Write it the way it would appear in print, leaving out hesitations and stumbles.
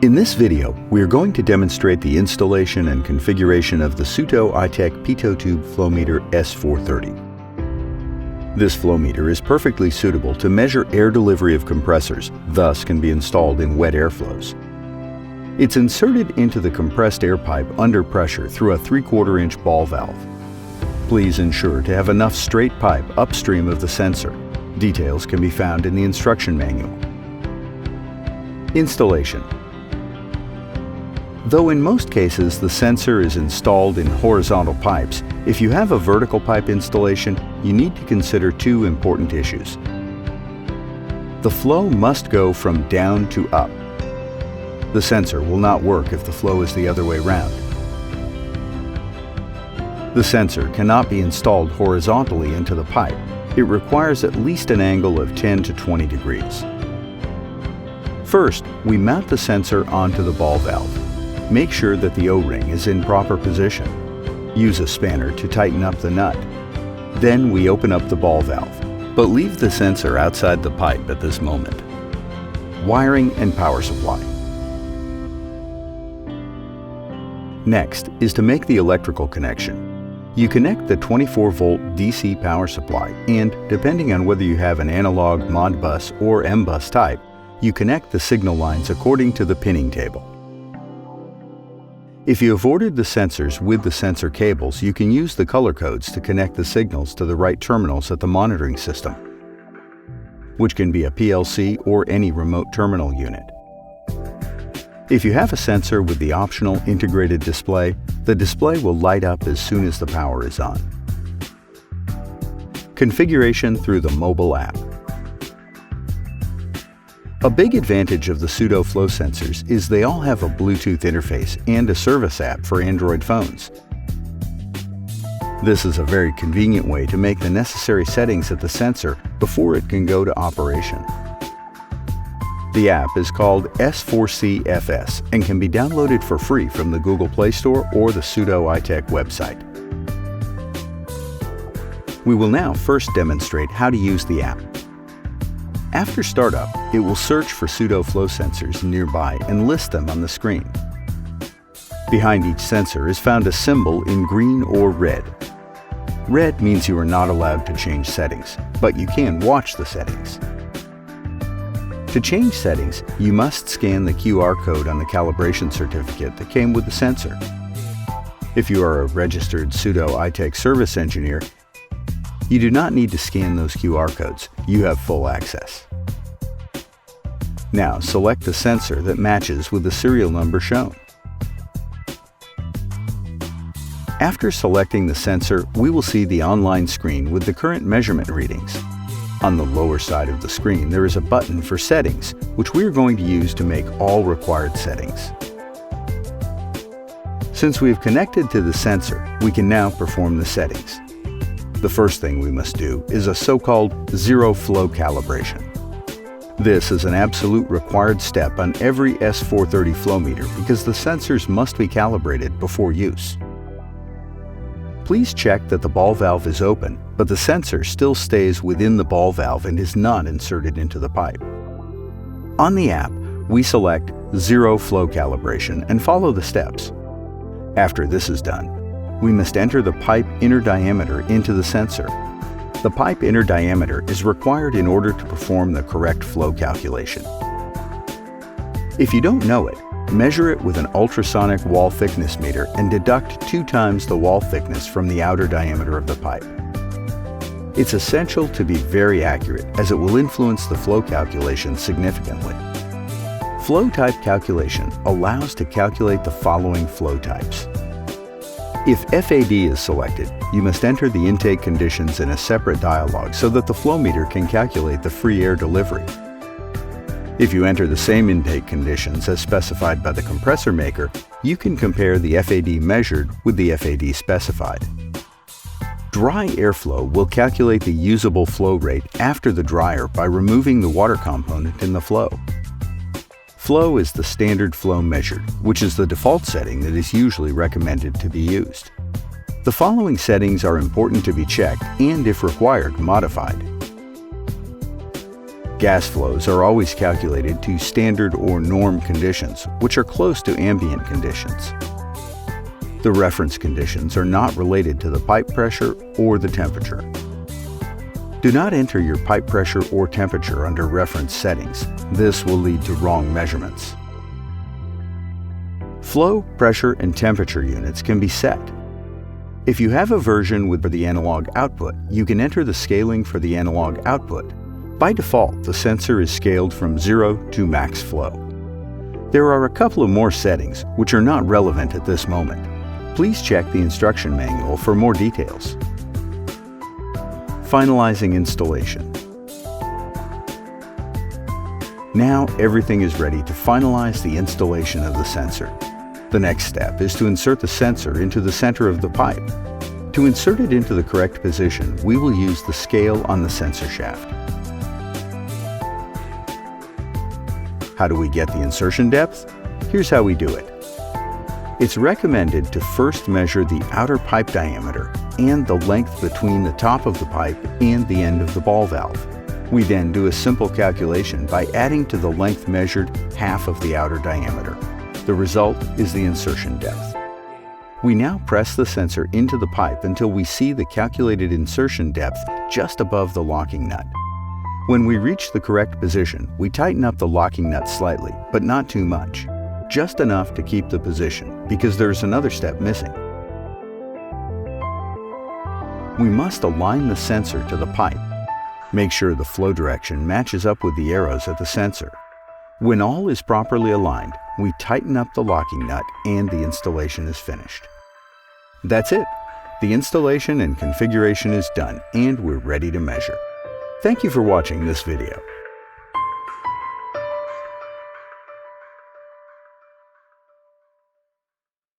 In this video, we are going to demonstrate the installation and configuration of the SUTO Pitot Tube Flow Meter S430. This flow meter is perfectly suitable to measure air delivery of compressors, thus can be installed in wet airflows. It's inserted into the compressed air pipe under pressure through a 3/4 inch ball valve. Please ensure to have enough straight pipe upstream of the sensor. Details can be found in the instruction manual. Installation. Though in most cases the sensor is installed in horizontal pipes, if you have a vertical pipe installation, you need to consider two important issues. The flow must go from down to up. The sensor will not work if the flow is the other way round. The sensor cannot be installed horizontally into the pipe. It requires at least an angle of 10 to 20 degrees. First, we mount the sensor onto the ball valve. Make sure that the O-ring is in proper position. Use a spanner to tighten up the nut. Then we open up the ball valve, but leave the sensor outside the pipe at this moment. Wiring and power supply. Next is to make the electrical connection. You connect the 24-volt DC power supply and, depending on whether you have an analog Modbus or M-bus type, you connect the signal lines according to the pinning table. If you have ordered the sensors with the sensor cables, you can use the color codes to connect the signals to the right terminals at the monitoring system, which can be a PLC or any remote terminal unit. If you have a sensor with the optional integrated display, the display will light up as soon as the power is on. Configuration through the mobile app. A big advantage of the SUTO flow sensors is they all have a Bluetooth interface and a service app for Android phones. This is a very convenient way to make the necessary settings of the sensor before it can go to operation. The app is called S4CFS and can be downloaded for free from the Google Play Store or the SUTO website. We will now first demonstrate how to use the app. After startup, it will search for SUTO flow sensors nearby and list them on the screen. Behind each sensor is found a symbol in green or red. Red means you are not allowed to change settings, but you can watch the settings. To change settings, you must scan the QR code on the calibration certificate that came with the sensor. If you are a registered SUTO service engineer, you do not need to scan those QR codes. You have full access. Now select the sensor that matches with the serial number shown. After selecting the sensor, we will see the online screen with the current measurement readings. On the lower side of the screen, there is a button for settings, which we are going to use to make all required settings. Since we have connected to the sensor, we can now perform the settings. The first thing we must do is a so-called zero flow calibration. This is an absolute required step on every S430 flow meter because the sensors must be calibrated before use. Please check that the ball valve is open, but the sensor still stays within the ball valve and is not inserted into the pipe. On the app, we select Zero Flow Calibration and follow the steps. After this is done, we must enter the pipe inner diameter into the sensor. The pipe inner diameter is required in order to perform the correct flow calculation. If you don't know it, measure it with an ultrasonic wall thickness meter and deduct 2 times the wall thickness from the outer diameter of the pipe. It's essential to be very accurate as it will influence the flow calculation significantly. Flow type calculation allows to calculate the following flow types. If FAD is selected, you must enter the intake conditions in a separate dialog so that the flow meter can calculate the free air delivery. If you enter the same intake conditions as specified by the compressor maker, you can compare the FAD measured with the FAD specified. Dry airflow will calculate the usable flow rate after the dryer by removing the water component in the flow. Flow is the standard flow measured, which is the default setting that is usually recommended to be used. The following settings are important to be checked and, if required, modified. Gas flows are always calculated to standard or norm conditions, which are close to ambient conditions. The reference conditions are not related to the pipe pressure or the temperature. Do not enter your pipe pressure or temperature under reference settings. This will lead to wrong measurements. Flow, pressure, and temperature units can be set. If you have a version with the analog output, you can enter the scaling for the analog output. By default, the sensor is scaled from 0 to max flow. There are a couple of more settings which are not relevant at this moment. Please check the instruction manual for more details. Finalizing installation. Now everything is ready to finalize the installation of the sensor. The next step is to insert the sensor into the center of the pipe. To insert it into the correct position, we will use the scale on the sensor shaft. How do we get the insertion depth? Here's how we do it. It's recommended to first measure the outer pipe diameter and the length between the top of the pipe and the end of the ball valve. We then do a simple calculation by adding to the length measured half of the outer diameter. The result is the insertion depth. We now press the sensor into the pipe until we see the calculated insertion depth just above the locking nut. When we reach the correct position, we tighten up the locking nut slightly, but not too much. Just enough to keep the position, because there's another step missing. We must align the sensor to the pipe. Make sure the flow direction matches up with the arrows at the sensor. When all is properly aligned, we tighten up the locking nut and the installation is finished. That's it. The installation and configuration is done and we're ready to measure. Thank you for watching this video.